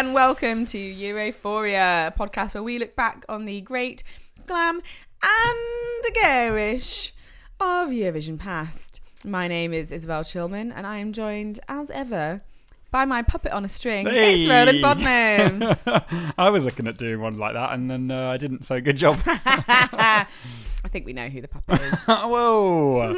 and welcome to Europhoria, a podcast where we look back on the great, glam and garish of Eurovision past. My name is Isobel Chilman and I am joined, as ever, by my puppet on a string. Hey. It's Roland Bodnam. I was looking at doing one like that and then I didn't, so good job. I think we know who the puppet is. Whoa.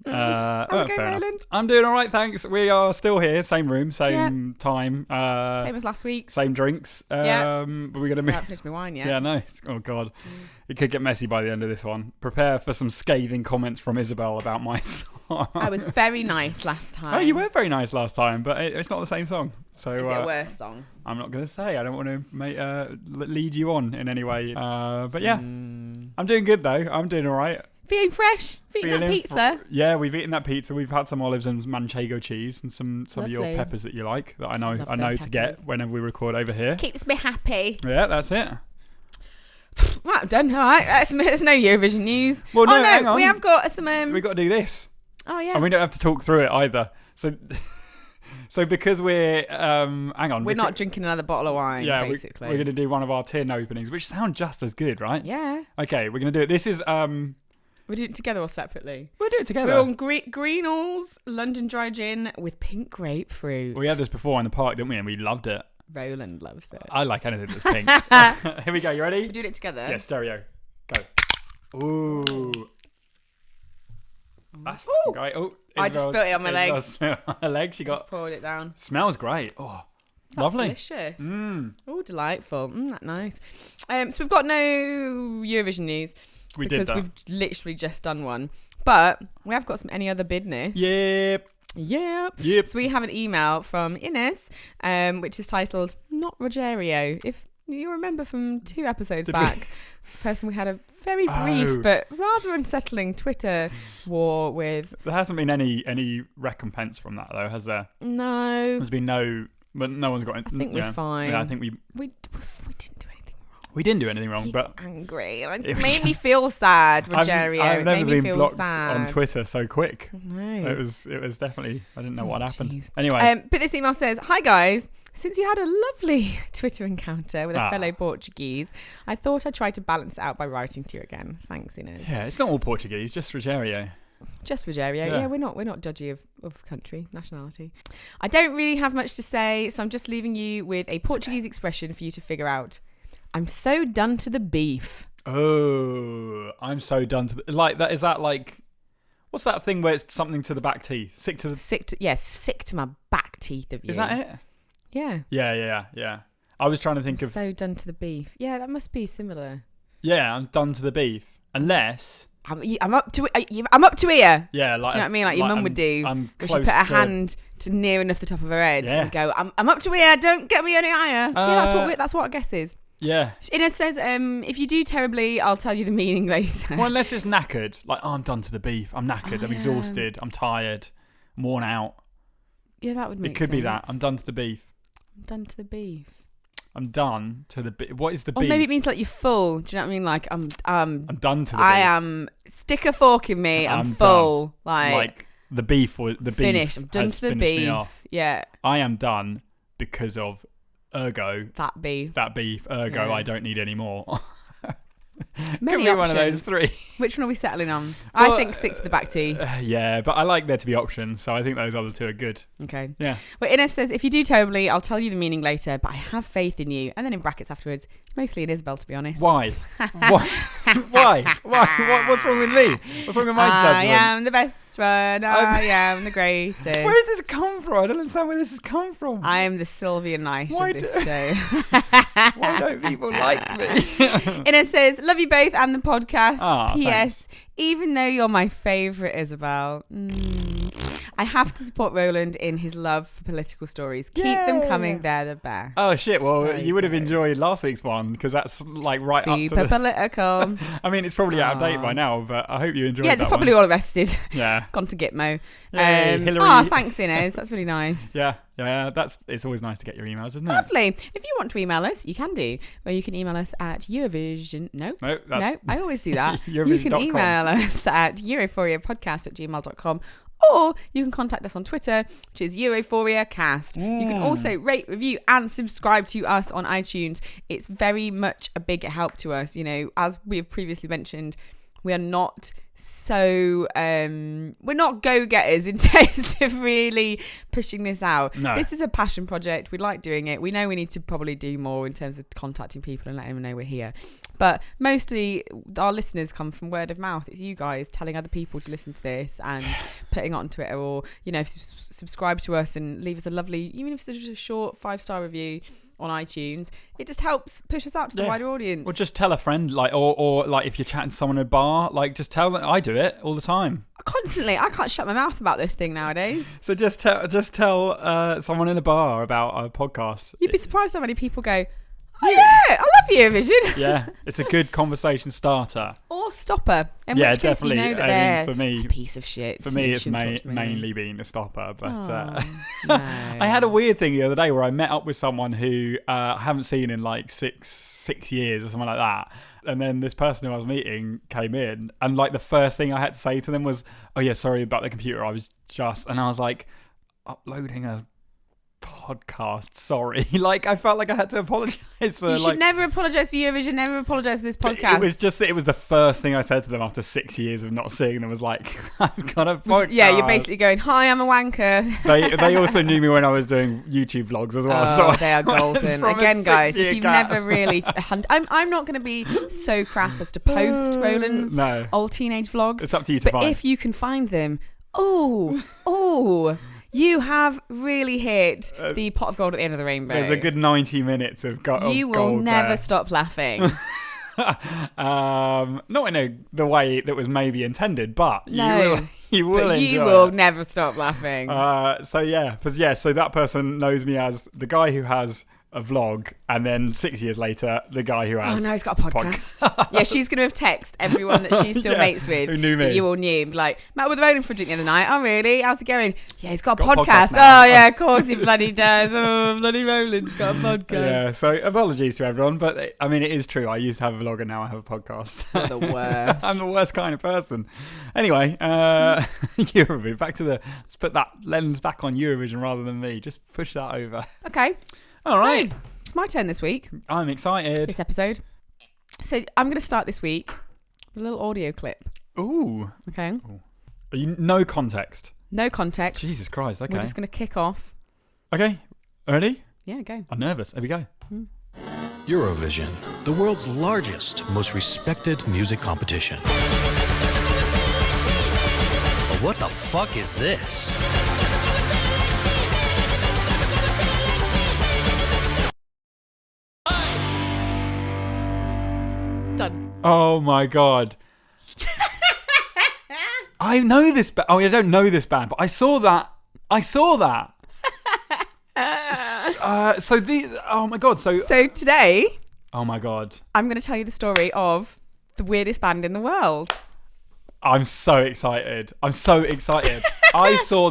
How's it going, Roland? I'm doing all right, thanks. We are still here, same room, same time. Same as last week. Same drinks. Yeah. But we're going to I haven't finished my wine yet. Yeah, nice. Oh, God. It could get messy by the end of this one. Prepare for some scathing comments from Isobel about my song. I was very nice last time. Oh, you were very nice last time, but it's not the same song. So, Is it a worse song? I'm not going to say. I don't want to lead you on in any way. But yeah, I'm doing good, though. I'm doing all right. Feeling fresh? Feeling that pizza? Yeah, we've eaten that pizza. We've had some olives and manchego cheese and some of your Lovely. peppers that you like that I know Love to get whenever we record over here. Keeps me happy. Yeah, that's it. Right, done. All right. There's no Eurovision news. Well, no, no, hang on. we have got some... We've got to do this. Oh, yeah. And we don't have to talk through it either. So because we're... hang on. We're not drinking another bottle of wine, basically. We're going to do one of our tin openings, which sound just as good, right? Yeah. Okay, we're going to do it. This is... We're doing it together or separately? We'll do it together. We're on Greenall's London Dry Gin with pink grapefruit. We had this before in the park, didn't we? And we loved it. Roland loves it. I like anything that's pink. Here we go. You ready? We're doing it together? Yeah, stereo. Go. Ooh. That's fucking great. Oh, I just spilled it on my leg. My leg. She just poured it down. Smells great. Oh, that's lovely. Delicious. Oh, delightful. That's nice. So we've got no Eurovision news. Because we've literally just done one. But we have got some any other business. Yep. So we have an email from Ines, which is titled Not Rogerio. If you remember from 2 episodes back, this person we had a very brief but rather unsettling Twitter war with. There hasn't been any recompense from that though, has there? No. There's been no, but no one's got. I think we're fine. Yeah, I think we didn't do anything. We didn't do anything wrong, but angry. It made me feel sad, Rogerio. I've never been blocked sad. on Twitter so quick. No. It was definitely. I didn't know what happened. Geez. Anyway, but this email says, "Hi guys. Since you had a lovely Twitter encounter with a fellow Portuguese, I thought I'd try to balance it out by writing to you again. Thanks, Ines." Yeah, it's not all Portuguese, just Rogerio. Just Rogerio. Yeah, we're not dodgy of country, nationality. I don't really have much to say, so I'm just leaving you with a Portuguese expression for you to figure out. I'm so done to the beef. Oh, I'm so done to like that. Is that like, what's that thing where it's something to the back teeth? Sick to my back teeth of you. Is that it? Yeah. Yeah. I was trying to think of so done to the beef. Yeah, that must be similar. Yeah, I'm done to the beef. Unless I'm up to here. Yeah, like do you know what I mean? Like your mum would do. I'm where close she put her to hand to near enough the top of her head and go, I'm up to here. Don't get me any higher. That's what I guess is. Yeah. Ines says, if you do terribly, I'll tell you the meaning later. Well, unless it's knackered. Like, I'm done to the beef. I'm knackered. I'm exhausted. I'm tired. I'm worn out. Yeah, that would make sense. It could be that. I'm done to the beef. I'm done to the beef. I'm done to the beef. What is the beef? Or maybe it means like you're full. Do you know what I mean? Like, I'm done to the beef. I am, stick a fork in me. I'm full. Done. Like the beef or the beef. Finished. I'm done to the beef. Yeah. I am done because of ergo that beef ergo I don't need any more. Many Could be options. one of those 3. Which one are we settling on? Well, I think stick to the back teeth. Yeah, but I like there to be options, so I think those other 2 are good. Okay. Yeah. Well, Ines says, if you do terribly, I'll tell you the meaning later, but I have faith in you. And then in brackets afterwards, mostly in Isobel, to be honest. Why? Why? What's wrong with me? What's wrong with my judgment? I am the best one. I am the greatest. Where does this come from? I don't understand where this has come from. I am the Sylvia Knight of this show. Why don't people like me? Ines says, love you both and the podcast. P.S. Thanks. Even though you're my favourite, Isobel, I have to support Roland in his love for political stories. Keep them coming. They're the best. Oh, shit. Well, you would have enjoyed last week's one because that's like right Super up to the... political. I mean, it's probably out of date by now, but I hope you enjoyed that Yeah, they're probably all arrested. Yeah. Gone to Gitmo. Hillary. Thanks, Ines. That's really nice. Yeah, it's always nice to get your emails, isn't it? Lovely. If you want to email us, you can do. Well, you can email us at Eurovision. No, I always do that. You can email us at europhoriapodcast@gmail.com, or you can contact us on Twitter, which is Europhoria Cast. You can also rate, review, and subscribe to us on iTunes. It's very much a big help to us. You know, as we have previously mentioned, we are not we're not go-getters in terms of really pushing this out. No. This is a passion project. We like doing it. We know we need to probably do more in terms of contacting people and letting them know we're here. But mostly our listeners come from word of mouth. It's you guys telling other people to listen to this and putting it on Twitter, or, you know, subscribe to us and leave us a lovely, even if it's just a short 5-star review on iTunes. It just helps push us out to the wider audience. Or just tell a friend, like, or like if you're chatting to someone at a bar, like just tell them. I do it all the time. Constantly. I can't shut my mouth about this thing nowadays. So just tell someone in the bar about our podcast. You'd be surprised how many people go, oh yeah, I love Eurovision. Yeah, it's a good conversation starter. Or stopper. In which case definitely. You know that they're for me, a piece of shit. For me, it's mainly been a stopper. But no. I had a weird thing the other day where I met up with someone who I haven't seen in like six years or something like that. And then this person who I was meeting came in, and like the first thing I had to say to them was, "Oh yeah, sorry about the computer. I was just," and I was like, uploading a podcast, sorry. Like, I felt like I had to apologise for. You should never apologise for Eurovision, never apologise for this podcast. It was just that it was the first thing I said to them after 6 years of not seeing them, was like, I've got a podcast. Yeah, you're basically going, hi, I'm a wanker. They also knew me when I was doing YouTube vlogs as well. Oh, so they are golden. Again, guys, if you've never really... I'm not going to be so crass as to post Roland's old teenage vlogs. It's up to you to find. But if you can find them, you have really hit the pot of gold at the end of the rainbow. There's a good 90 minutes of gold. You will never stop laughing. Not in the way that was maybe intended, but you will enjoy you will never stop laughing. So that person knows me as the guy who has a vlog, and then 6 years later, the guy who has... Oh, no, he's got a podcast. Yeah, she's going to have texted everyone that she's still mates with. Who knew me. That you all knew. Like, met with Roland for a drink the other night. Oh, really? How's it going? Yeah, he's got a podcast. Oh, yeah, of course he bloody does. Oh, bloody Roland's got a podcast. Yeah, so apologies to everyone, but I mean, it is true. I used to have a vlog and now I have a podcast. You're the worst. I'm the worst kind of person. Anyway, Eurovision. Let's put that lens back on Eurovision rather than me. Just push that over. Okay. All right. So, it's my turn this week. I'm excited. This episode. So I'm going to start this week with a little audio clip. Ooh. Okay. Ooh. No context. No context. Jesus Christ. Okay. We're just going to kick off. Okay. Ready? Yeah, go. I'm nervous. Here we go. Eurovision, the world's largest, most respected music competition. But what the fuck is this? Done. Oh my God. I know this band. Oh, I don't know this band, but I saw that. Oh my God. So today, oh my God, I'm going to tell you the story of the weirdest band in the world. I'm so excited. I saw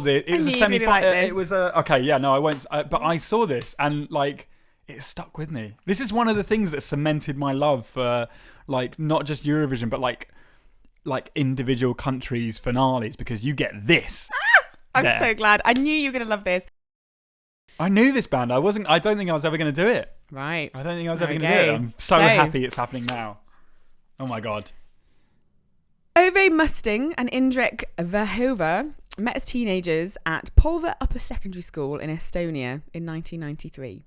this. It was a semi-final. Like it was a okay. Yeah, no, I won't. But I saw this and like it stuck with me. This is one of the things that cemented my love for like not just Eurovision, but like individual countries' finales, because you get this. I'm so glad. I knew you were going to love this. I knew this band. I don't think I was ever going to do it. Right. I don't think I was ever going to do it. I'm so happy it's happening now. Oh my God. Ove Musting and Indrek Verhova met as teenagers at Polva Upper Secondary School in Estonia in 1993.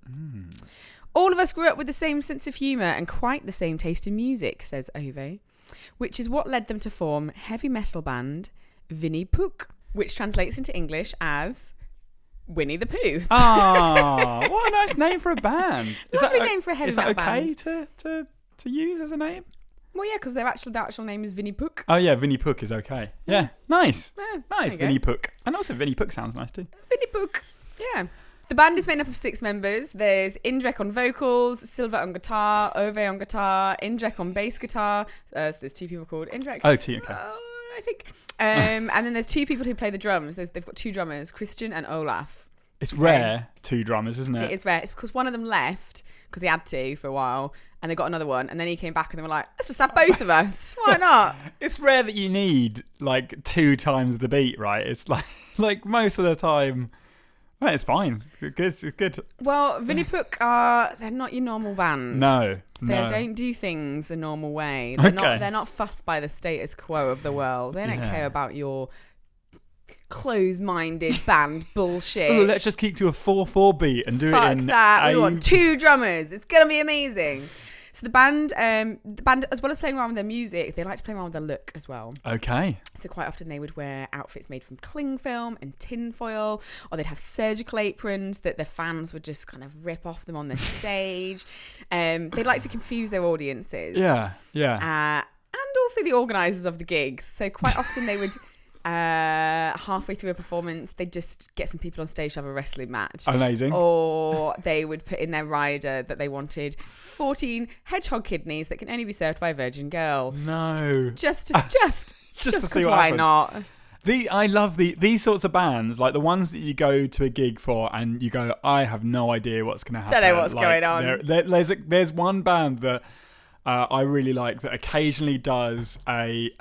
All of us grew up with the same sense of humour and quite the same taste in music, says Ove, which is what led them to form heavy metal band Winnie Pooh, which translates into English as Winnie the Pooh. Oh, what a nice name for a band. Lovely name for a heavy metal band. Is that okay to use as a name? Well, yeah, because the actual name is Winnie Pooh. Oh, yeah, Winnie Pooh is okay. Yeah, nice. Yeah, nice, Winnie Pooh. And also Winnie Pooh sounds nice too. Winnie Pooh, yeah. The band is made up of 6 members. There's Indrek on vocals, Silva on guitar, Ove on guitar, Indrek on bass guitar. So there's 2 people called Indrek. Oh, 2, okay. I think. And then there's 2 people who play the drums. They've got 2 drummers, Christian and Olaf. It's rare, 2 drummers, isn't it? It is rare. It's because one of them left because he had to for a while, and they got another one, and then he came back and they were like, let's just have both of us. Why not? It's rare that you need like 2 times the beat, right? It's like most of the time, well, it's fine. It's good. Well, Vinnie Puck they're not your normal band. No. They don't do things a normal way. They're not fussed by the status quo of the world. They don't care about your close-minded band bullshit. Oh, let's just keep to a 4/4 beat and do Fuck it in that. We want 2 drummers. It's gonna be amazing. So the band, as well as playing around with their music, they like to play around with their look as well. Okay. So quite often they would wear outfits made from cling film and tin foil, or they'd have surgical aprons that their fans would just kind of rip off them on the stage. They like to confuse their audiences. Yeah. And also the organisers of the gigs. So quite often they would... halfway through a performance, they'd just get some people on stage to have a wrestling match. Amazing. Or they would put in their rider that they wanted 14 hedgehog kidneys that can only be served by a virgin girl. No. Just because why happens. not? I love these sorts of bands, like the ones that you go to a gig for and you go, I have no idea what's going to happen. Don't know what's going on. There's one band that I really like that occasionally does a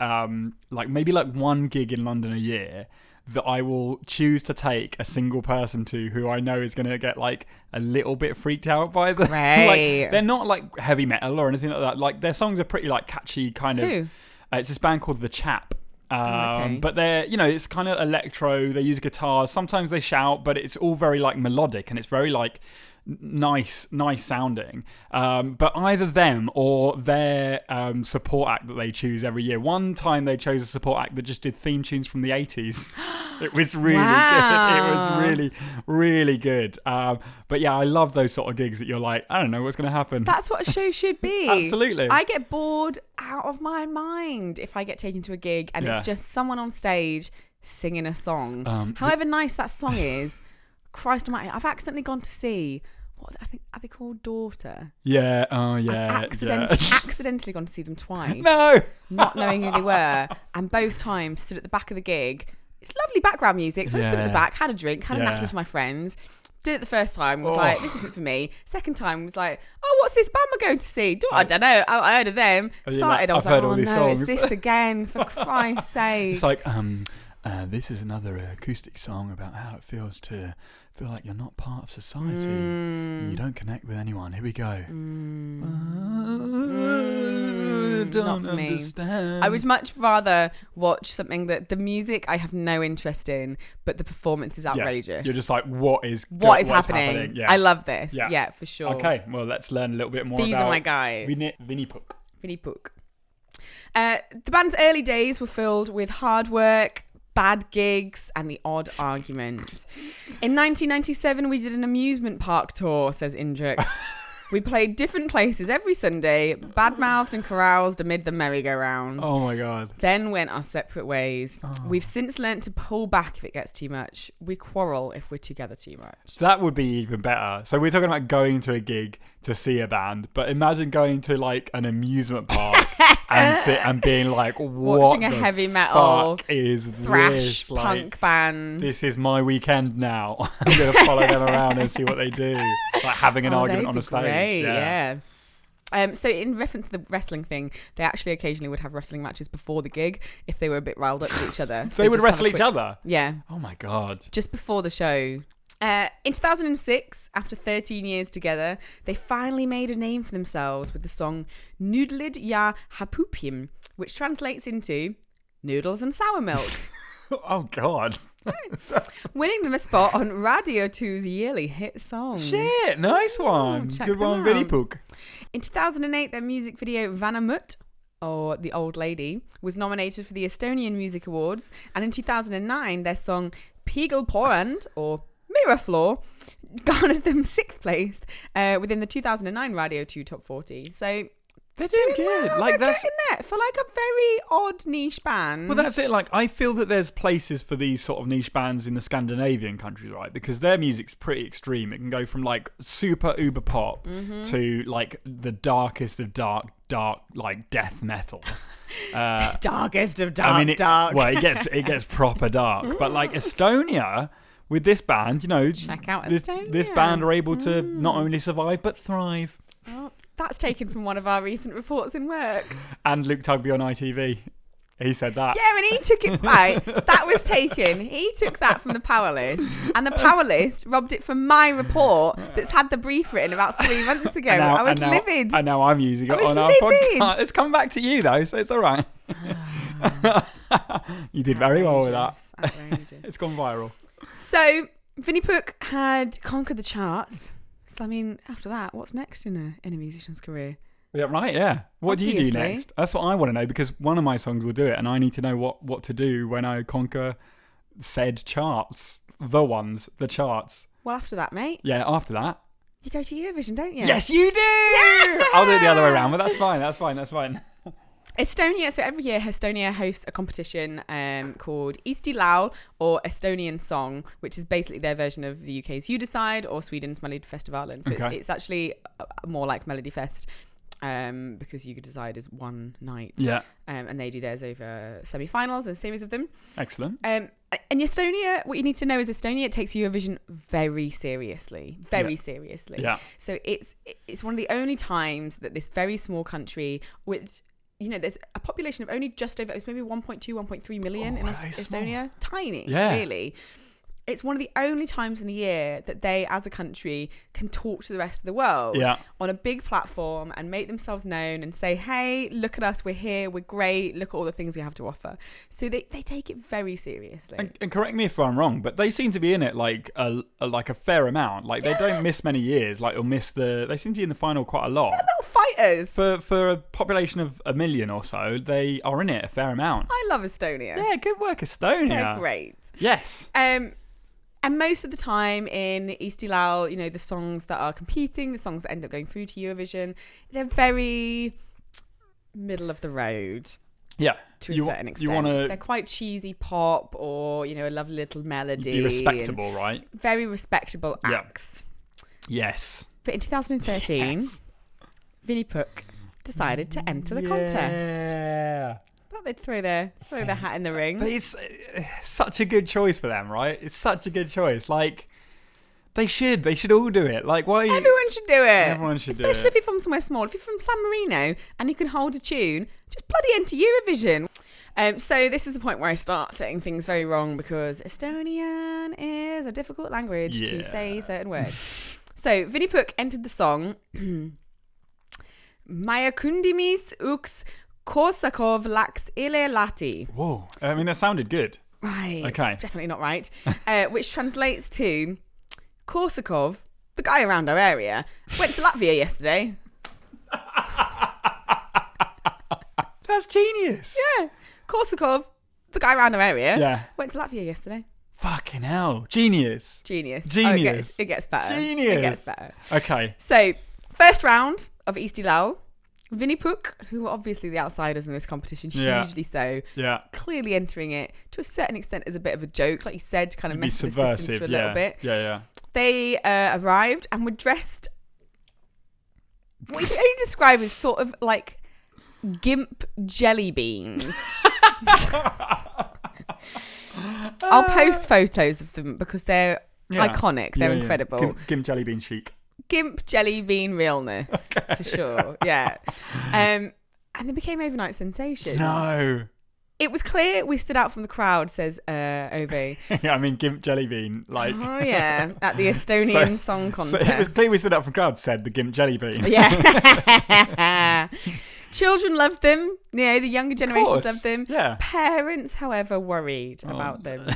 maybe one gig in London a year that I will choose to take a single person to who I know is going to get like a little bit freaked out by them. Right. They're not like heavy metal or anything like that. Like their songs are pretty like catchy kind of. Who? It's this band called The Chap. Okay. But they're, it's kind of electro. They use guitars. Sometimes they shout, but it's all very like melodic and it's very like nice sounding. But either them or their support act that they choose every year. One time they chose a support act that just did theme tunes from the 80s. It was really good. It was really, really good. But yeah, I love those sort of gigs that you're like, I don't know what's going to happen. That's what a show should be. Absolutely. I get bored out of my mind if I get taken to a gig and it's just someone on stage singing a song. However nice that song is, Christ almighty, I've accidentally gone to see... are they called Daughter? Yeah, oh yeah. I've accidentally gone to see them twice. No! Not knowing who they were. And both times stood at the back of the gig. It's lovely background music. So I stood at the back, had a drink, had a nappy to my friends. Did it the first time, was like, this isn't for me. Second time was like, oh, what's this band we're going to see? I don't know. I heard of them. Started, I was like, oh no, it's this again, for Christ's sake. It's like, this is another acoustic song about how it feels to feel like you're not part of society and you don't connect with anyone. Here we go. Don't understand. I would much rather watch something that the music I have no interest in, but the performance is outrageous. You're just like, what is happening? Yeah. I love this. Yeah, for sure. Okay, well, let's learn a little bit more These about are my guys. Vinnie Puck. Vinnie Puck. The band's early days were filled with hard work, bad gigs, and the odd argument. In 1997, we did an amusement park tour, says Indrek. We played different places every Sunday, bad-mouthed and caroused amid the merry-go-rounds. Oh my God. Then went our separate ways. We've since learnt to pull back if it gets too much. We quarrel if we're together too much. That would be even better. So we're talking about going to a gig to see a band, but imagine going to like an amusement park and being like, what watching a heavy metal fuck is thrash this? punk band. This is my weekend now. I'm going to follow them around and see what they do. Like having an argument on a stage. Great, yeah. So in reference to the wrestling thing, they actually occasionally would have wrestling matches before the gig if they were a bit riled up to each other. So they would wrestle each other? Yeah. Oh my God. Just before the show. In 2006, after 13 years together, they finally made a name for themselves with the song Noodlid Ja Hapupim, which translates into Noodles and Sour Milk. Oh God. Winning them a spot on Radio 2's yearly hit song. Shit, nice one. Good one, Vinnie Puck. In 2008, their music video Vanna Mutt, or The Old Lady, was nominated for the Estonian Music Awards, and in 2009, their song Pegelporand, or Mirror Floor, garnered them 6th place within the 2009 Radio 2 Top 40. So they're doing good. Well. Like they're that's getting there for like a very odd niche band. Well, that's it. Like I feel that there's places for these sort of niche bands in the Scandinavian countries, right? Because their music's pretty extreme. It can go from like super uber pop to like the darkest of dark like death metal. Darkest of dark. Well, it gets proper dark. But like Estonia, with this band, Check out this Estonia. band are able to not only survive but thrive. Oh, that's taken from one of our recent reports in work. And Luke Tugby on ITV. He said that. Yeah, and he took it right. That was taken. He took that from the Power List, and the Power List robbed it from my report that's had the brief written about 3 months ago. I was livid. And now I'm using it on our podcast. It's come back to you though, so it's all right. You did very well with that. Outrageous. It's gone viral. So Vinnie Puck had conquered the charts. So I mean, after that, what's next in a musician's career? Yeah, right, yeah. What do you do Obviously. next? That's what I want to know, because one of my songs will do it, and I need to know what to do when I conquer said charts. The charts. Well, after that, mate, Yeah, after that. you go to Eurovision, don't you? Yes, you do! Yeah! I'll do it the other way around, but that's fine. Estonia, so every year Estonia hosts a competition called Eesti Laul, or Estonian Song, which is basically their version of the UK's You Decide or Sweden's Melodifestivalen. So Okay. it's actually more like Melodifest, because You Could Decide is one night. Yeah, And they do theirs over semi-finals, a series of them. excellent. And Estonia, what you need to know is Estonia takes Eurovision very seriously. Seriously. Yeah. So it's one of the only times that this very small country with, there's a population of only just over, it's maybe 1.2, 1.3 million in Estonia. Tiny, really. It's one of the only times in the year that they, as a country, can talk to the rest of the world on a big platform and make themselves known and say, hey, look at us, we're here, we're great, look at all the things we have to offer. So they take it very seriously. And correct me if I'm wrong, but they seem to be in it like a fair amount. Like they don't miss many years. Like they seem to be in the final quite a lot. They're little fighters. For a population of 1 million or so, they are in it a fair amount. I love Estonia. Yeah, good work, Estonia. They're great. Yes. And most of the time in Eesti Laul, the songs that are competing, the songs that end up going through to Eurovision, they're very middle of the road. Yeah. To a certain extent. They're quite cheesy pop or, a lovely little melody. Be respectable, right? Very respectable acts. Yes. But in 2013, Vinnie Puck decided to enter the contest. Yeah. Thought they'd throw their hat in the ring. But it's such a good choice for them, right? It's such a good choice. Like, they should all do it. Like, why? Everyone should do it. Everyone should do it. Especially if you're from somewhere small. If you're from San Marino and you can hold a tune, just bloody enter Eurovision. So this is the point where I start saying things very wrong, because Estonian is a difficult language to say certain words. So Vinnie Puck entered the song Maja kundimis uks Korsakov laks ile lati. Whoa. I mean, that sounded good. Right. Okay. Definitely not right. Which translates to Korsakov, the guy around our area, went to Latvia yesterday. That's genius. Yeah. Korsakov, the guy around our area, went to Latvia yesterday. Fucking hell. Genius. Genius. Genius. Oh, it gets better. Genius. It gets better. Okay. So, first round of Eesti Laul. Vinnie Puck, who were obviously the outsiders in this competition, hugely so, clearly entering it to a certain extent as a bit of a joke, like you said, to kind of mess with the systems for a little bit. Yeah. They arrived and were dressed what you can only describe as sort of like gimp jelly beans. I'll post photos of them because they're iconic. They're incredible. Gimp jelly bean chic. Gimp jelly bean realness, for sure. Yeah. And they became overnight sensations. No. It was clear we stood out from the crowd, says Ove. Yeah, I mean, Gimp jelly bean. Like. Oh, yeah. At the Estonian Song Contest. So it was clear we stood out from the crowd, said the Gimp jelly bean. Yeah. Children loved them. The younger generations loved them. Yeah. Parents, however, worried about them.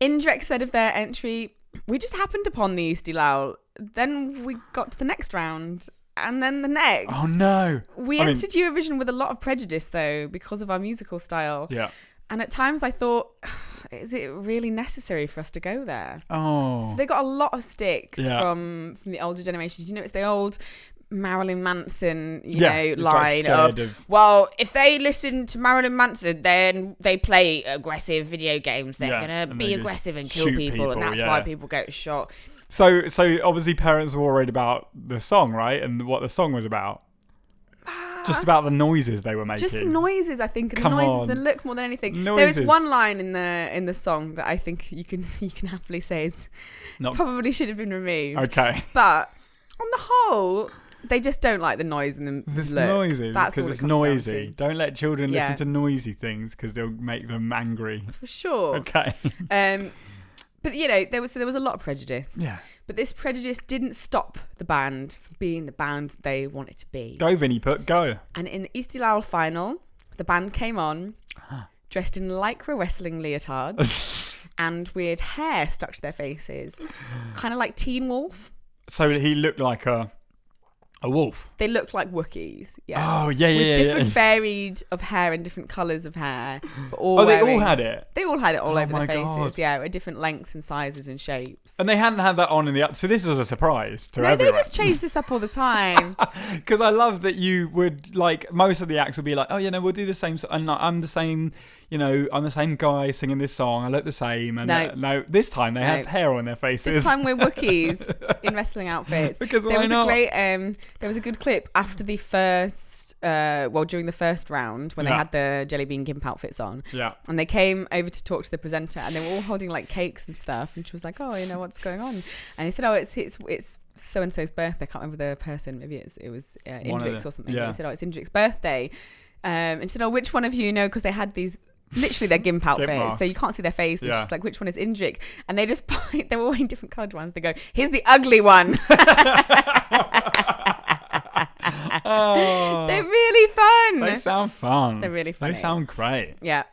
Indrek said of their entry, we just happened upon the Eesti Laul. Then we got to the next round. And then the next. Oh, no. We entered Eurovision with a lot of prejudice, though, because of our musical style. Yeah. And at times I thought, is it really necessary for us to go there? Oh. So they got a lot of stick from the older generations. It's the old Marilyn Manson, line of, well, if they listen to Marilyn Manson, then they play aggressive video games. They're going to be aggressive and kill people, and that's why people get shot. So obviously parents were worried about the song, right? And what the song was about. Just about the noises they were making. Just the noises, I think, and Come the noises on. and the look more than anything. Noises. There is one line in the song that I think you can happily say it's probably should have been removed. Okay. But on the whole, they just don't like the noise and the It's look. noisy. That's because all it's it comes noisy. down to. Don't let children Yeah. listen to noisy things because they'll make them angry. For sure. Okay. But there was a lot of prejudice. Yeah. But this prejudice didn't stop the band from being the band that they wanted to be. Go, Vinnie Put, go. And in the Isobel final, the band came on dressed in lycra wrestling leotards and with hair stuck to their faces, kind of like Teen Wolf. So he looked like a wolf. They looked like Wookiees. Yeah. Oh, yeah. With different varied of hair and different colours of hair. But all They all had it? They all had it all over my their faces. God. Yeah, with different lengths and sizes and shapes. And they hadn't had that on in the... So this was a surprise to No, everyone. they just change this up all the time. Because I love that you would, like, most of the acts would be like, oh, we'll do the same... And I'm the same... I'm the same guy singing this song. I look the same. And no, this time they have hair on their faces. This time we're Wookiees in wrestling outfits. Because there why was not? a great, there was a good clip after the first, during the first round when they had the jelly bean gimp outfits on. Yeah. And they came over to talk to the presenter, and they were all holding like cakes and stuff. And she was like, "Oh, what's going on?" And he said, "Oh, it's so and so's birthday." I can't remember the person. Maybe it was Indrix or something. Yeah. And he said, "Oh, it's Indrix's birthday." And he said, "Oh, which one of you know?" Because they had these. Literally their gimp outfits, so you can't see their faces. It's just like, which one is Indrik? And they just point, they were wearing different coloured ones. They go, "Here's the ugly one." Oh, They're really fun. they sound fun. They're really funny. They sound great. Yeah.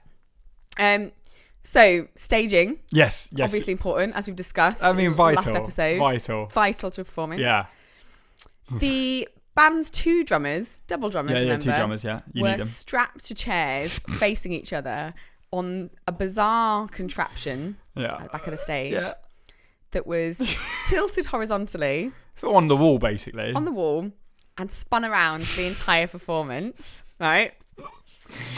So staging, Yes. obviously important, as we've discussed. I mean, in vital. Last episode, vital to a performance. Yeah. The band's two drummers, double drummers, remember, two drummers. Yeah, you were need them. strapped to chairs facing each other on a bizarre contraption at the back of the stage that was tilted horizontally. So on the wall, basically. On the wall and spun around for the entire performance, right?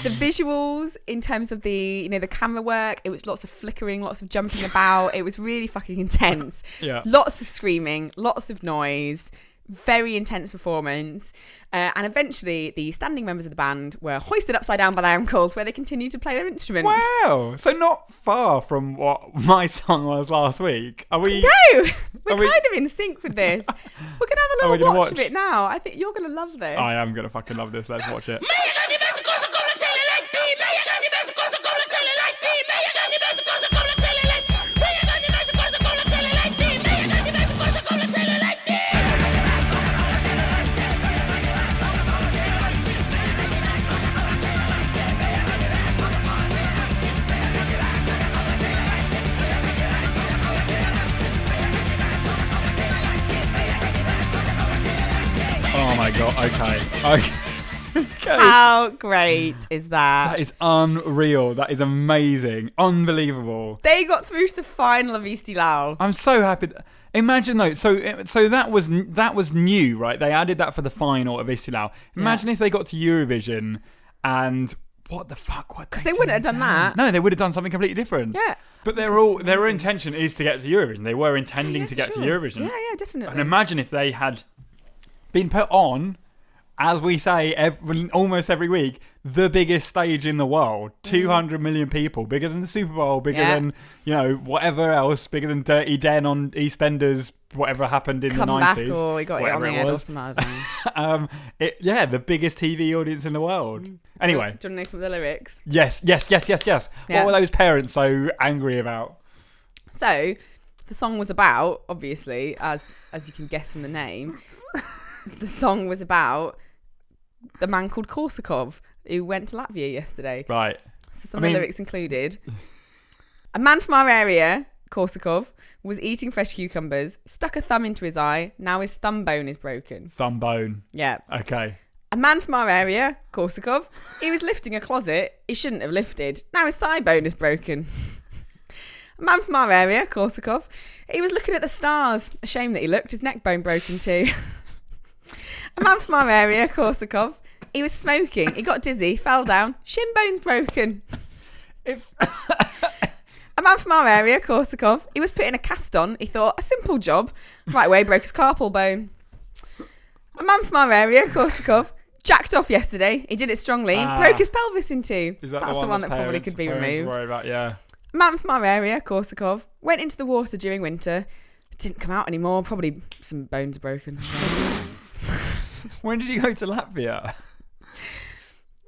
The visuals in terms of the camera work, it was lots of flickering, lots of jumping about. It was really fucking intense. Yeah. Lots of screaming, lots of noise. Very intense performance, and eventually the standing members of the band were hoisted upside down by their ankles, where they continued to play their instruments. Wow! So not far from what my song was last week. Are we? No, we're kind of in sync with this. We're gonna have a little watch of it now. I think you're gonna love this. I am gonna fucking love this. Let's watch it. Oh my god, okay. How great is that? That is unreal. That is amazing. Unbelievable. They got through to the final of Isobel. I'm so happy. Imagine though, so that was new, right? They added that for the final of Isobel. Imagine if they got to Eurovision and what the fuck? Because they wouldn't have done that. No, they would have done something completely different. Yeah. But their intention is to get to Eurovision. They were intending to get to Eurovision. Yeah, definitely. And imagine if they had been put on, as we say almost every week, the biggest stage in the world, 200 million people, bigger than the Super Bowl, bigger than whatever else, bigger than Dirty Den on EastEnders, whatever happened in the 90s. Back or we got it on the head or something. The biggest TV audience in the world. Anyway, do you want to know some of the lyrics? Yes. Yeah. What were those parents so angry about? So the song was about, obviously, as you can guess from the name, the song was about the man called Korsakov who went to Latvia yesterday. Right. So some of the lyrics included: a man from our area, Korsakov, was eating fresh cucumbers, stuck a thumb into his eye, now his thumb bone is broken. Thumb bone. Yeah. Okay. A man from our area, Korsakov, he was lifting a closet he shouldn't have lifted, now his thigh bone is broken. A man from our area, Korsakov, he was looking at the stars, a shame that he looked, his neck bone broken too. A man from our area, Korsakov, he was smoking, he got dizzy, fell down, shin bone's broken. A man from our area, Korsakov, he was putting a cast on, he thought, a simple job, right away broke his carpal bone. A man from our area, Korsakov, jacked off yesterday. He did it strongly. Broke his pelvis in two. Is that That's the one that probably could be removed. Worry about, yeah. Man from our area, Korsakov, went into the water during winter. Didn't come out anymore. Probably some bones broken. When did he go to Latvia?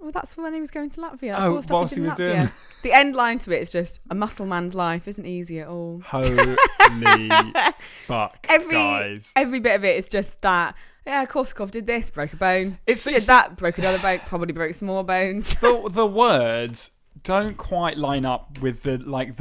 Well, that's when he was going to Latvia. That's Oh, all the stuff whilst he did he in was Latvia. doing- The end line to it is just, a muscle man's life isn't easy at all. Holy fuck, guys. Every bit of it is just that. Yeah, Korsakov did this, broke a bone. It's Did that, broke another bone, probably broke some more bones. the words don't quite line up with the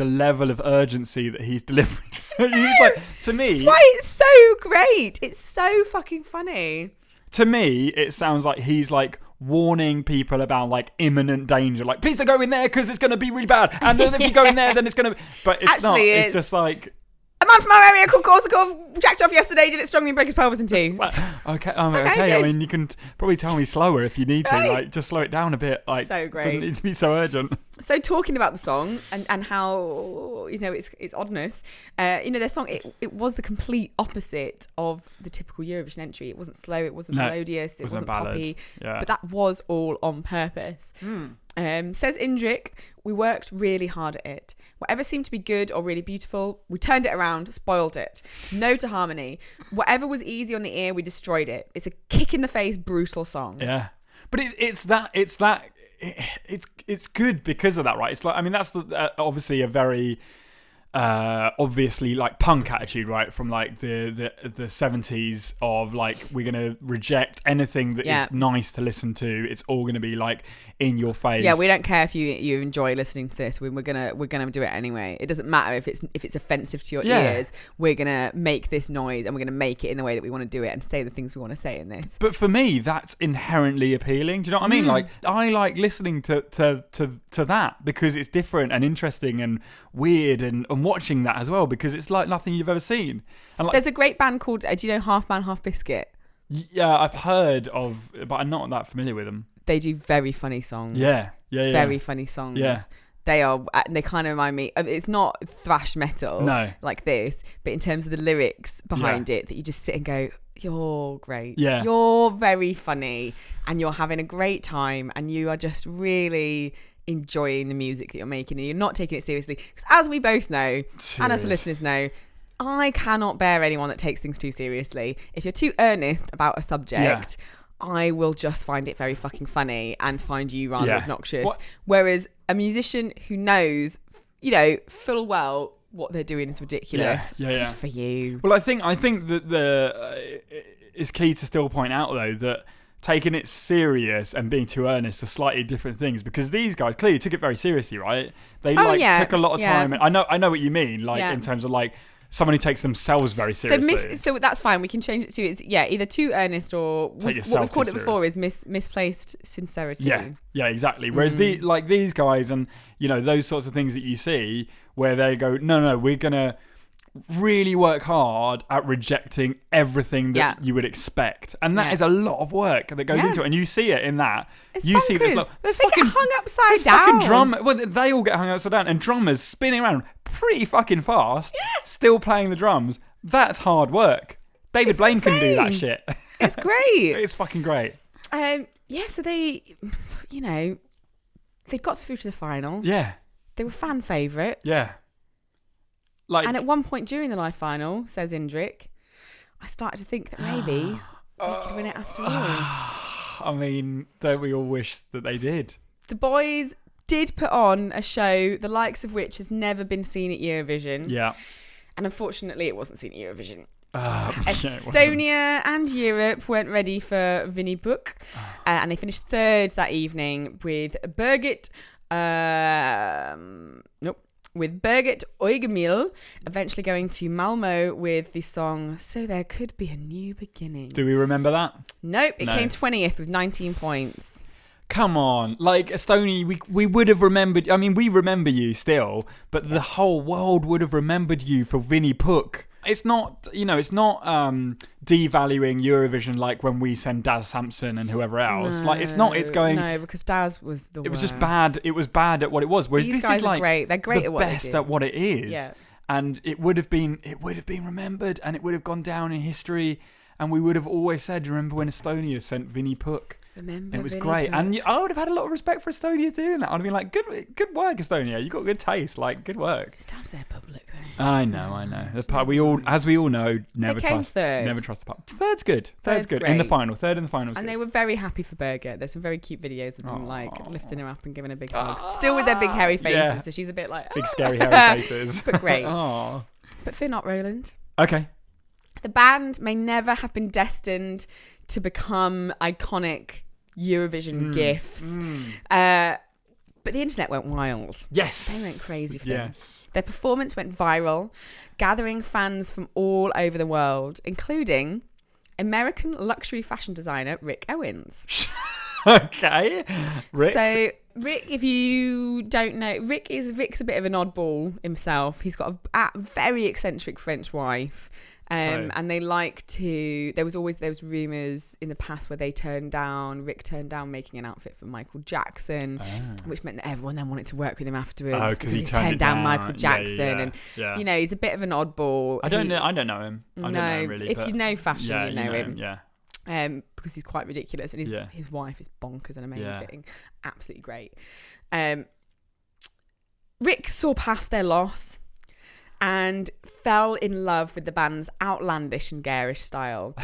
level of urgency that he's delivering. He's like, to me, That's why it's so great. It's so fucking funny. to me, it sounds like he's like warning people about like imminent danger. Like, please don't go in there because it's going to be really bad. And then if you go in there, then it's going to. But it's Actually, not. it's It's just like. A man from our area called Korsakov jacked off yesterday, did it strongly and broke his pelvis in two. Okay, Okay, I good. mean, you can probably tell me slower if you need to. Right. Like, just slow it down a bit. Like, So great. doesn't need to be so urgent. So talking about the song and how, you know, it's oddness, you know, their song, it was the complete opposite of the typical Eurovision entry. It wasn't slow, it wasn't melodious, it wasn't ballad. poppy, Yeah. but that was all on purpose. Says Indrik, we worked really hard at it. Whatever seemed to be good or really beautiful, we turned it around, spoiled it. No to harmony. Whatever was easy on the ear, we destroyed it. It's a kick in the face, brutal song. Yeah, but it's good because of that, right? It's like, I mean, that's obviously a very obviously like punk attitude, right? From like the 70s of like, we're gonna reject anything that is nice to listen to. It's all gonna be like in your face. Yeah, we don't care if you enjoy listening to this. We're gonna do it anyway. It doesn't matter if it's offensive to your ears. We're gonna make this noise and we're gonna make it in the way that we want to do it and say the things we want to say in this. But for me, that's inherently appealing. Do you know what I mean? Like, I like listening to that because it's different and interesting and weird, and watching that as well because it's like nothing you've ever seen. And like, there's a great band called, do you know Half Man Half Biscuit? Yeah, I've heard of, but I'm not that familiar with them. They do very funny songs. Yeah. Very funny songs. Yeah. They kind of remind me of, it's not thrash metal like this, but in terms of the lyrics behind it, that you just sit and go, you're great. Yeah. You're very funny and you're having a great time and you are just really enjoying the music that you're making and you're not taking it seriously. Because as we both know, and as the listeners know, I cannot bear anyone that takes things too seriously. If you're too earnest about a subject, I will just find it very fucking funny and find you rather obnoxious. Whereas a musician who knows, you know, full well what they're doing is ridiculous. Good for you. Well, I think that it's key to still point out though that taking it serious and being too earnest are slightly different things, because these guys clearly took it very seriously, right? They took a lot of time. And I know what you mean, like in terms of like someone who takes themselves very seriously. So that's fine. We can change it to either too earnest or what we've called it before is misplaced sincerity. Yeah, exactly. Whereas these guys and, you know, those sorts of things that you see where they go, no, we're gonna really work hard at rejecting everything that you would expect, and that is a lot of work that goes into it, and you see it in that. You see this. There's fucking hung upside down. Fucking drum. Well, they all get hung upside down, and drummers spinning around pretty fucking fast, still playing the drums. That's hard work. David Blaine can do that shit. It's great. It's fucking great. So they, you know, they got through to the final. Yeah. They were fan favourites. Yeah. And at one point during the live final, says Indrik, I started to think that maybe we could win it after all. I mean, don't we all wish that they did? The boys did put on a show, the likes of which has never been seen at Eurovision. Yeah. And unfortunately, it wasn't seen at Eurovision. Estonia and Europe weren't ready for Vinnie Book. And they finished third that evening with Birgit... with Birgit Eugemil, eventually going to Malmo with the song So There Could Be a New Beginning. Do we remember that? Nope, it came 20th with 19 points. Come on, like Estonia, we would have remembered. I mean, we remember you still, but the whole world would have remembered you for Vinnie Puck. It's not, you know, it's not devaluing Eurovision like when we send Daz Sampson and whoever else. Like, it's not. It's going. No, because Daz was the worst. It was just bad. It was bad at what it was. Whereas These this guys is like are great. They're great at what they best do. at what it is. Yeah. And it would have been remembered, and it would have gone down in history, and we would have always said, remember when Estonia sent Vinnie Puck? Remember, It was Vinnie great. Pooh. And I would have had a lot of respect for Estonia doing that. I'd have been like, good work, Estonia. You got good taste. Like, good work. It's down to their public, though. I know. The part we all know, never trust the part. Third's good. Third's good. In the final. Third in the final. And they were very happy for Birgit. There's some very cute videos of them like lifting her up and giving her big hugs. Still with their big hairy faces, so she's a bit like big scary hairy faces. But great. Aww. But fear not, Roland. Okay. The band may never have been destined to become iconic Eurovision gifs. But the internet went wild. Yes. They went crazy for them. Yes. Their performance went viral, gathering fans from all over the world, including American luxury fashion designer Rick Owens. Okay. Rick. So Rick, if you don't know, Rick's a bit of an oddball himself. He's got a very eccentric French wife. And they like to. There was rumours in the past where Rick turned down making an outfit for Michael Jackson, which meant that everyone then wanted to work with him afterwards because he turned down Michael Jackson, and he's a bit of an oddball. I don't know him. I don't know him really. If you know fashion, you know him. Yeah. Because he's quite ridiculous, and his wife is bonkers and amazing, absolutely great. Rick saw past their loss and fell in love with the band's outlandish and garish style,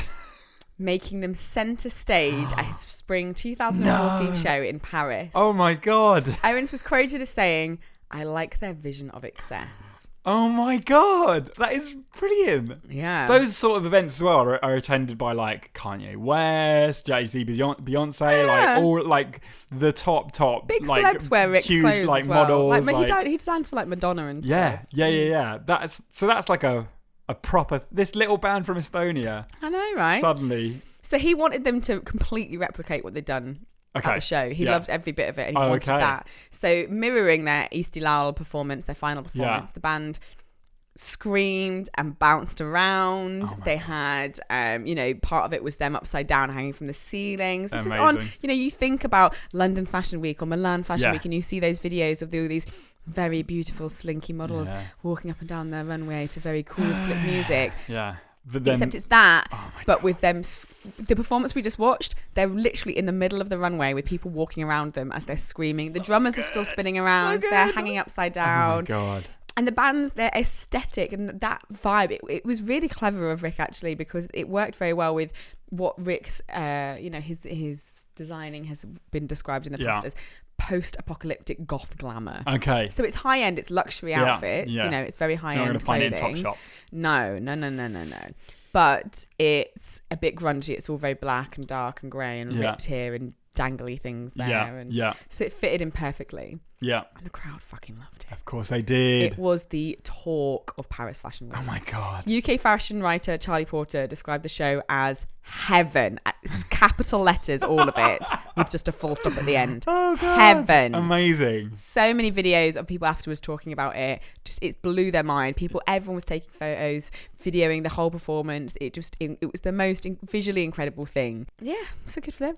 making them centre stage at his spring 2014 show in Paris. Oh my God. Owens was quoted as saying, "I like their vision of excess." Oh my God. That is brilliant. Yeah. Those sort of events as well are attended by like Kanye West, Jay-Z, Beyonce, like all like the top big like, celebs wear Rick's huge, clothes like as well. models. He designs for like Madonna and stuff. Yeah. That's like a proper, this little band from Estonia. I know, right? Suddenly. So he wanted them to completely replicate what they'd done at the show. He loved every bit of it, and he wanted that. So mirroring their Istiklal performance, their final performance, the band screamed and bounced around. They had, part of it was them upside down hanging from the ceilings. This is on, you think about London Fashion Week or Milan Fashion Week, and you see those videos of all these very beautiful slinky models walking up and down their runway to very cool slick music. Yeah. Except it's that, but with them, the performance we just watched, they're literally in the middle of the runway with people walking around them as they're screaming. The drummers are still spinning around. They're hanging upside down. Oh my God. And the band's, their aesthetic and that vibe, it was really clever of Rick actually, because it worked very well with what Rick's, his designing has been described in the past as post-apocalyptic goth glamour. Okay. So it's high-end, it's luxury outfits, it's very high-end You're not going to find it in Topshop. No. But it's a bit grungy. It's all very black and dark and grey and ripped here and dangly things there. So it fitted in perfectly. Yeah. And the crowd fucking loved it. Of course they did. It was the talk of Paris Fashion Week. Oh my God. UK fashion writer Charlie Porter described the show as heaven. It's capital letters, all of it, with just a full stop at the end. Oh God. Heaven. Amazing. So many videos of people afterwards talking about it. Just, it blew their mind. Everyone was taking photos, videoing the whole performance. It was the most visually incredible thing. Yeah, so good for them.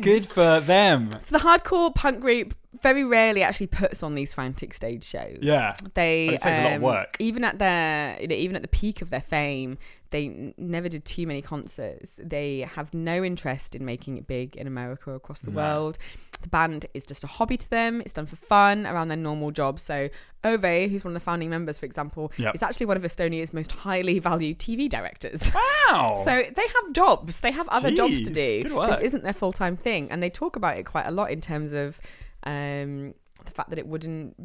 Good for them. So the hardcore punk group very rarely actually puts on these frantic stage shows. Yeah, it takes a lot of work. Even at the peak of their fame, they never did too many concerts. They have no interest in making it big in America or across the world. The band is just a hobby to them. It's done for fun around their normal jobs. So Ove, who's one of the founding members, for example, is actually one of Estonia's most highly valued TV directors. Wow! So they have jobs. They have other jobs to do. Good work. This isn't their full-time thing. And they talk about it quite a lot in terms of the fact that it wouldn't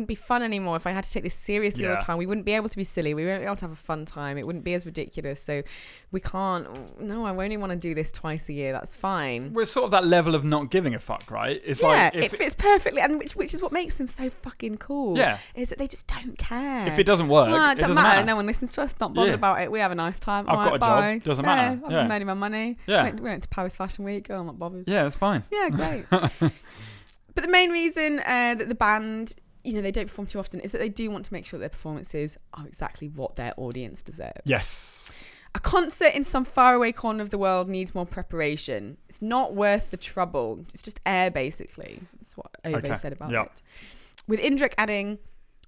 be fun anymore if I had to take this seriously all the time. We wouldn't be able to be silly. We wouldn't be able to have a fun time. It wouldn't be as ridiculous. So we can't. No, I only want to do this twice a year. That's fine. We're sort of that level of not giving a fuck, right? It's it fits perfectly, and which is what makes them so fucking cool. Yeah, is that they just don't care. If it doesn't work, it doesn't matter. No one listens to us. Not bothered about it. We have a nice time. I've got a job. Doesn't matter. I'm earning my money. Yeah, we went to Paris Fashion Week. Oh, I'm not bothered. Yeah, that's fine. Yeah, great. But the main reason that the band, they don't perform too often is that they do want to make sure that their performances are exactly what their audience deserves. Yes. A concert in some faraway corner of the world needs more preparation. It's not worth the trouble. It's just air, basically. That's what Ove said about it. With Indrek adding,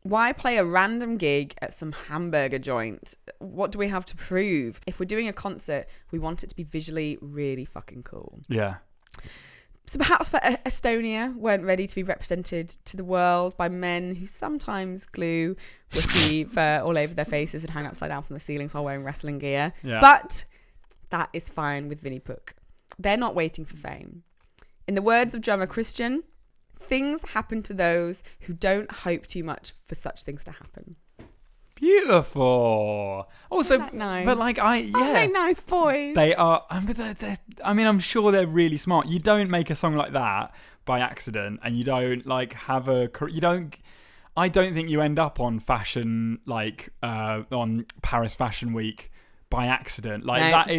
Why play a random gig at some hamburger joint? What do we have to prove? If we're doing a concert, we want it to be visually really fucking cool. Yeah. So perhaps for Estonia weren't ready to be represented to the world by men who sometimes glue wiki fur all over their faces and hang upside down from the ceilings while wearing wrestling gear. Yeah. But that is fine with Vinnie Puck. They're not waiting for fame. In the words of drummer Christian, things happen to those who don't hope too much for such things to happen. Beautiful. Also, Nice. but like Aren't they nice boys? They are. I mean, I'm sure they're really smart. You don't make a song like that by accident, and you don't like have a. You don't. I don't think you end up on fashion on Paris Fashion Week by accident. That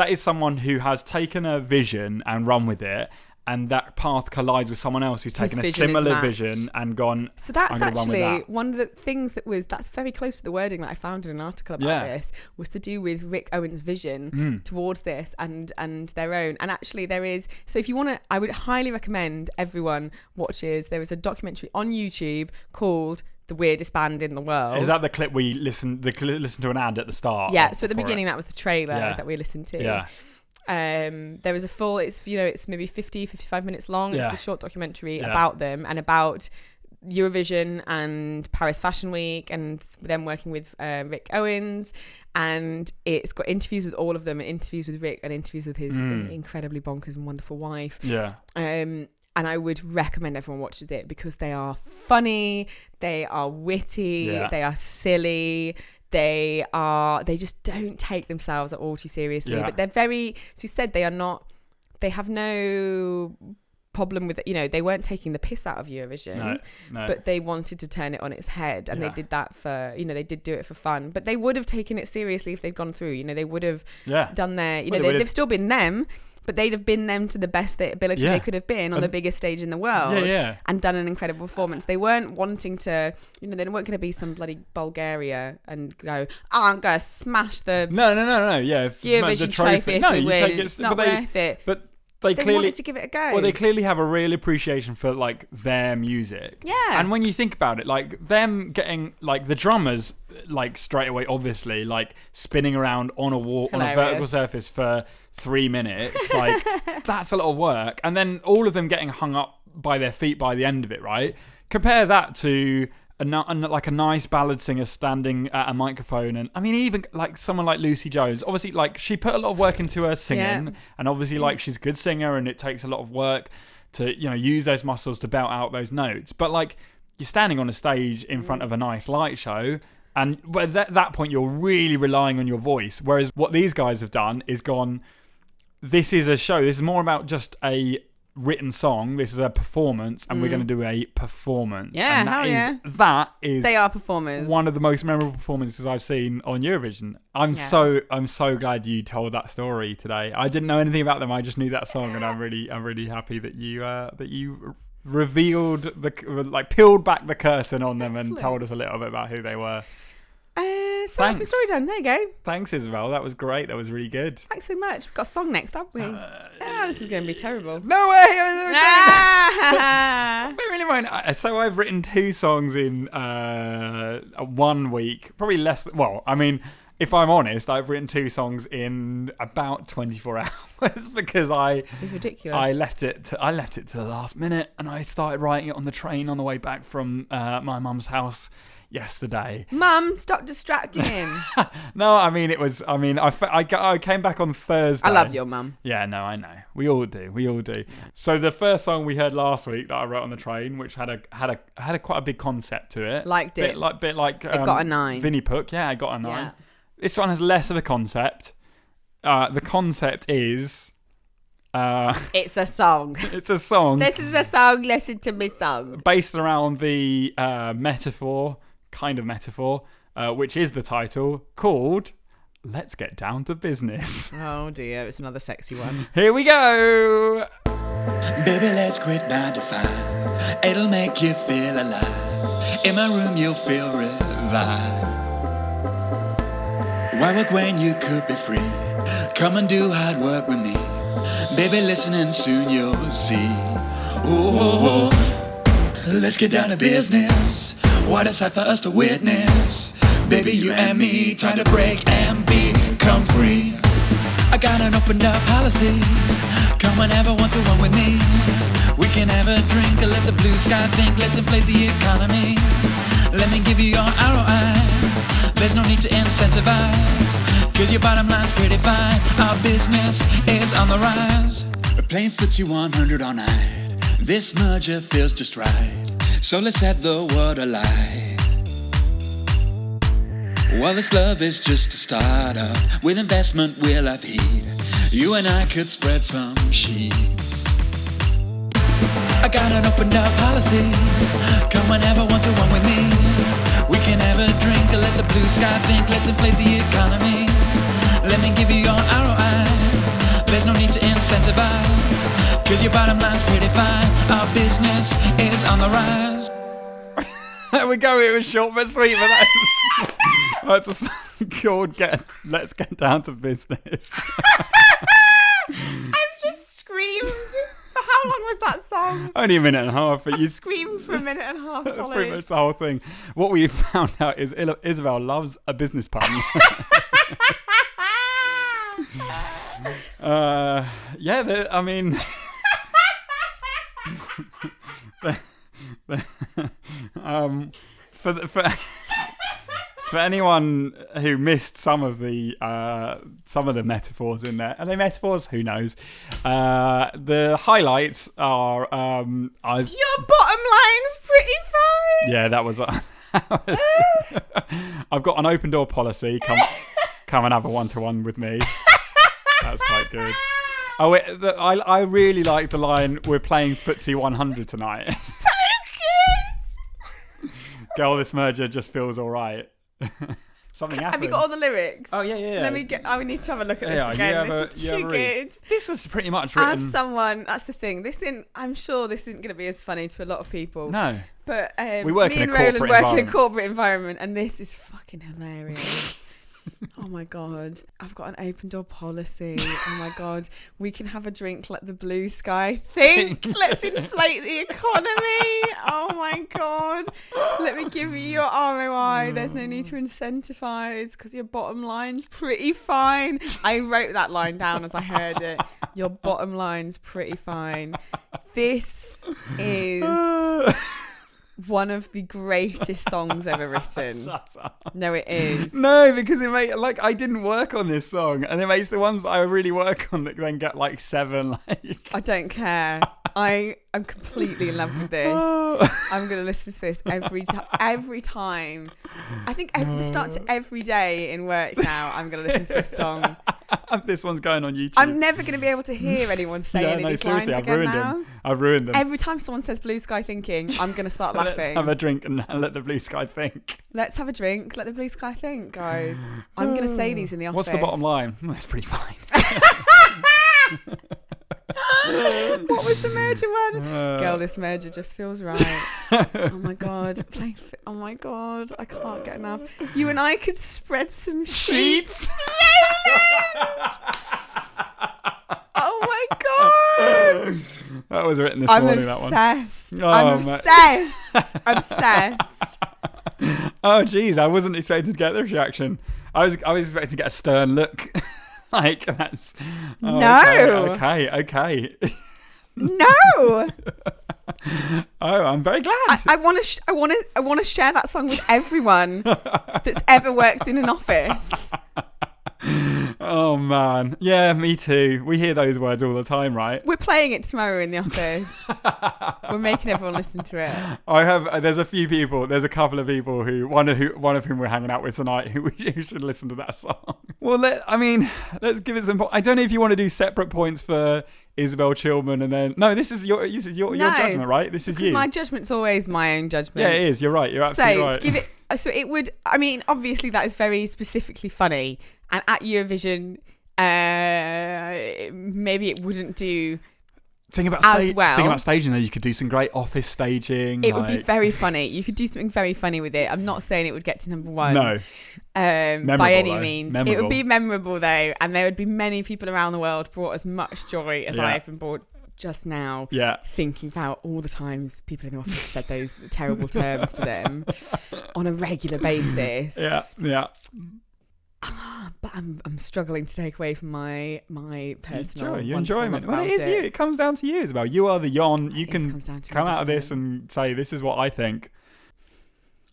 is someone who has taken a vision and run with it. And that path collides with someone else who's taken a similar vision and gone. So that's actually that. one of the things that's very close to the wording that I found in an article about this, was to do with Rick Owens' vision towards this and their own. And actually there is, so if you want to, I would highly recommend everyone watches, there is a documentary on YouTube called The Weirdest Band in the World. Is that the clip we listened to an ad at the start? Yeah, so at the beginning that was the trailer that we listened to. Yeah. There was a full, it's maybe 55 minutes long. It's a short documentary about them and about Eurovision and Paris Fashion Week and them working with Rick Owens, and it's got interviews with all of them, and interviews with Rick and interviews with his incredibly bonkers and wonderful wife. And I would recommend everyone watches it because they are funny, they are witty, they are silly, they just don't take themselves at all too seriously. But they're very, as we said, they have no problem with it. They weren't taking the piss out of Eurovision, but they wanted to turn it on its head, and they did that for, they did do it for fun, but they would have taken it seriously if they'd gone through. They would have done their, they've still been them, but they'd have been them to the best ability they could have been on the biggest stage in the world and done an incredible performance. They weren't wanting to, they weren't going to be some bloody Bulgaria and go, I'm going to smash the Eurovision trophy if we win. It's not worth it. But they clearly wanted to give it a go. Well, they clearly have a real appreciation for their music. Yeah. And when you think about it, them getting the drummers straight away, obviously spinning around on a vertical surface for 3 minutes, that's a lot of work. And then all of them getting hung up by their feet by the end of it, right? Compare that to a nice ballad singer standing at a microphone, and I mean even someone like Lucy Jones, obviously she put a lot of work into her singing, and obviously she's a good singer, and it takes a lot of work to use those muscles to belt out those notes. But you're standing on a stage in front of a nice light show, and at that point you're really relying on your voice. Whereas what these guys have done is gone, this is a show. This is more about just a written song. This is a performance, and we're going to do a performance. Yeah, and that is they are performers. One of the most memorable performances I've seen on Eurovision. I'm so glad you told that story today. I didn't know anything about them. I just knew that song, and I'm really happy that you revealed peeled back the curtain on them and told us a little bit about who they were. So that's my story done. There you go. Thanks, Isobel. That was great. That was really good. Thanks so much. We've got a song next, haven't we? This is going to be terrible. No way! Bear in mind, so I've written 2 songs in 1 week. Probably less. Well, I mean, if I'm honest, I've written 2 songs in about 24 hours because it's ridiculous. I left it to the last minute, and I started writing it on the train on the way back from my mum's house yesterday. Mum, stop distracting him. No, I mean I came back on Thursday. I love your mum. Yeah, no, I know. We all do. Yeah. So the first song we heard last week that I wrote on the train, which had a quite a big concept to it. Liked it. Bit like it got a 9. Vinnie Puck. Yeah, I got a 9. Yeah. This one has less of a concept. The concept is it's a song. It's a song. This is a song. Listen to me song. Based around the kind of metaphor, which is the title, called Let's Get Down to Business. Oh dear, it's another sexy one. Here we go. Baby, let's quit 9 to 5. It'll make you feel alive. In my room, you'll feel revived. Why work when you could be free? Come and do hard work with me. Baby, listen and soon you'll see. Oh, let's get down to business. What a sight for us to witness. Baby, you and me trying to break and become free. I got an opened up policy. Come and have a one-to-one with me. We can have a drink and let the blue sky think. Let's inflate the economy. Let me give you your ROI. There's no need to incentivize, cause your bottom line's pretty fine. Our business is on the rise. We're playing footsie 100 all night. This merger feels just right. So let's set the world alight. Well, this love is just a startup. With investment we'll have heat. You and I could spread some sheets. I got an opened up policy. Come and have a one-to-one with me. We can have a drink and let the blue sky think. Let's inflate the economy. Let me give you your ROI. There's no need to incentivize, cause your bottom line's pretty fine. Our business is on the rise. There we go. It was short but sweet, but that's a song called Let's Get Down to Business. I've just screamed. For how long was that song? Only a minute and a half, but you Screamed for a minute and a half solid. pretty much the whole thing. What we found out is Isobel loves a business pun. I mean, for anyone who missed some of the metaphors in there, are they metaphors? Who knows? The highlights are Your bottom line's pretty fine. yeah, that was. I've got an open door policy. Come and have a one-to-one with me. That's quite good. Oh, I really like the line, we're playing footsie 100 tonight. So good. Girl, this merger just feels all right. Something happened. Have you got all the lyrics? Oh, yeah. We need to have a look at this Yeah, again. This is too good. This was pretty much written. As someone, that's the thing. I'm sure this isn't going to be as funny to a lot of people. No. But We work me in a and Roland corporate work in a environment. corporate environment, and this is fucking hilarious. Oh my god, I've got an open door policy. Oh my god, we can have a drink, let the blue sky think. Let's inflate the economy. Oh my god, let me give you your ROI. There's no need to incentivize because your bottom line's pretty fine. I wrote that line down as I heard it. Your bottom line's pretty fine. This is one of the greatest songs ever written. Shut up. No, it is. No, because I didn't work on this song, and it makes the ones that I really work on that then get like 7. I don't care. I am completely in love with this. I'm going to listen to this every time. I think the start to every day in work now, I'm going to listen to this song. This one's going on YouTube. I'm never going to be able to hear anyone say any of these lines again now. I've ruined them. Every time someone says blue sky thinking, I'm going to start laughing. Let's have a drink and let the blue sky think. Let's have a drink, let the blue sky think, guys. I'm going to say these in the office. What's the bottom line? That's pretty fine. What was the merger one? Girl, this merger just feels right. Oh my god. Oh my god. I can't get enough. You and I could spread some sheets. Oh my god. That was written this I'm morning, obsessed. that one. I'm obsessed. Obsessed. Oh jeez, I wasn't expecting to get this reaction. I was expecting to get a stern look. Like that's no. Okay. No. Oh, I'm very glad. I want to share that song with everyone that's ever worked in an office. Oh man, yeah, me too. We hear those words all the time, right? We're playing it tomorrow in the office. We're making everyone listen to it. There's a couple of people who one of whom we're hanging out with tonight who should listen to that song. Well, let's give it some. I don't know if you want to do separate points for Isobel Chilman and then this is your judgment, right? This is you. My judgment's always my own judgment. Yeah, it is. You're right. You're absolutely right. So to give it, it would. I mean, obviously that is very specifically funny, and at Eurovision, maybe it wouldn't do. Think about staging though. You could do some great office staging. It would be very funny. You could do something very funny with it. I'm not saying it would get to number 1. No. By any means. Memorable. It would be memorable though, and there would be many people around the world brought as much joy as I have been brought just now Yeah. thinking about all the times people in the office have said those terrible terms to them on a regular basis. Yeah. But I'm struggling to take away from my personal Your wonderful enjoyment. love Well, it about is you. It comes down to you, Isabel. You are the yon. You can comes down to me, come out of doesn't this it? and say, this is what I think.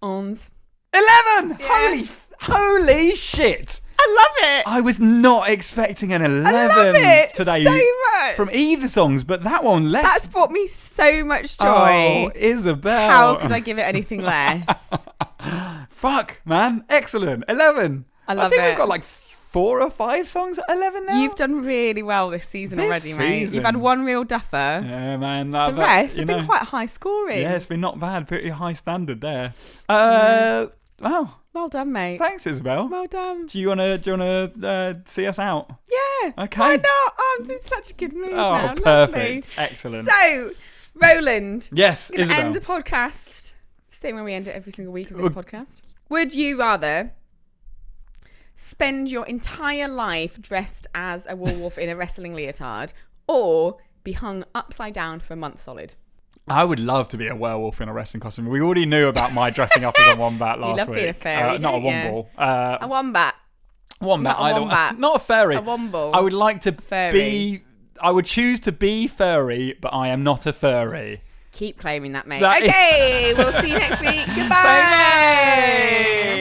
Ons. 11! Yeah. Holy shit! I love it. I was not expecting an 11 I love it today so much. from either songs, but that one less. That's brought me so much joy. Oh, Isabel. How could I give it anything less? Fuck, man. Excellent. 11. I love think it. we've got like 4 or 5 songs at 11 now. You've done really well this season This already, mate. season. You've had one real duffer. Yeah, man. The rest have been quite high scoring. Yeah, it's been not bad. Pretty high standard there. Wow. Well done, mate. Thanks, Isabel. Well done. Do you wanna see us out? Yeah. Okay. Why not? Oh, I'm in such a good mood Oh, now. perfect. Lovely. Excellent. So, Roland, Yes, we're going to Isabel. end the podcast. Same way we end it every single week of this podcast. Would you rather spend your entire life dressed as a werewolf in a wrestling leotard or be hung upside down for a month solid? I would love to be a werewolf in a wrestling costume. We already knew about my dressing up as a wombat last week. love being a fairy, not a don't you? womble. A wombat. Wombat. Not a wombat. Not a furry. A womble. I would like to Furry. be. I would choose to be furry, but I am not a furry. Keep claiming that, mate. That is- Okay, we'll see you next week. Goodbye. Bye.